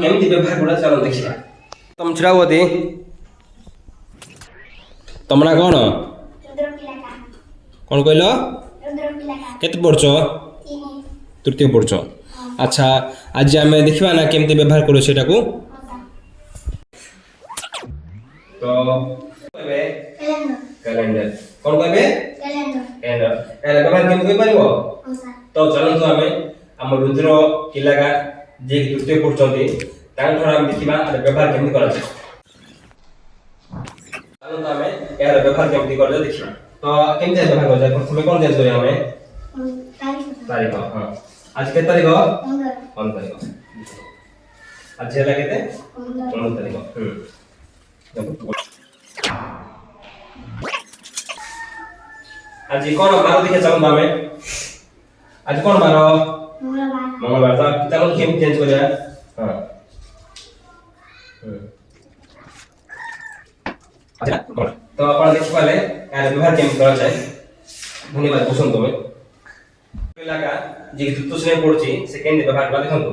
କେମିତି ବ୍ୟବହାର କରା ଚାଲ ଦେଖିବା। ତମ ଛିଡ଼ା ହୁଅ ତି ତମ ନାଁ କ'ଣ? କ'ଣ କହିଲ? କେତେ ପଢ଼ୁଛ? ତୃତୀୟ ପଢ଼ୁଛ। ଆଚ୍ଛା ଆଜି ଆମେ ଦେଖିବା ନା କେମିତି ବ୍ୟବହାର କରୁ ସେଟାକୁ। ତ କହିବେ କ୍ୟାଲେଣ୍ଡର। କ'ଣ କହିବେ? କ୍ୟାଲେଣ୍ଡର। ଏହାର ବ୍ୟବହାର କେମିତି କରିପାରିବ? ତ ଚାଲନ୍ତୁ ଆମେ ଆମ ରୁଦ୍ର କିଲାକା ଯିଏ ତୃତୀୟ ପଢ଼ୁଛନ୍ତି ତାଙ୍କଠାରୁ ଆମେ ଦେଖିବା ଏହାର ବ୍ୟବହାର କେମିତି କରାଯାଏ। ଚାଲନ୍ତୁ ଆମେ ଏହାର ବ୍ୟବହାର କେମିତି କରାଯାଏ ଦେଖିବା। ତ କେମିତି ବ୍ୟବହାର କରାଯାଏ? ପ୍ରଥମେ କ'ଣ ଚେଞ୍ଜ କରିବା ଆମେ? ତାରିଖ। ହଁ ଆଜି କେତେ ତାରିଖ? 15 ତାରିଖ। ଆଜି ହେଲା କେତେ? 15 ତାରିଖ। ଆଜି କ'ଣ ବାର ଦେଖିବା ଚାଲନ୍ତୁ ଆମେ। ଆଜି କ'ଣ ବାର? ମଙ୍ଗଳବାର। ତ ଚାଲନ୍ତୁ କେମିତି ଚେଞ୍ଜ କରିବା? ହଁ ତ ଆପଣ ଦେଖିପାରିଲେ ଏହାର ବ୍ୟବହାର କେମିତି କରାଯାଏ। ଧନ୍ୟବାଦ। କୁହନ୍ତୁ ତୁମେ ପିଲାକା ଯିଏ ତୃତୀୟ ଶ୍ରେଣୀ ପଢୁଛି ସେ କେମିତି ବ୍ୟବହାର କଲା ଦେଖନ୍ତୁ।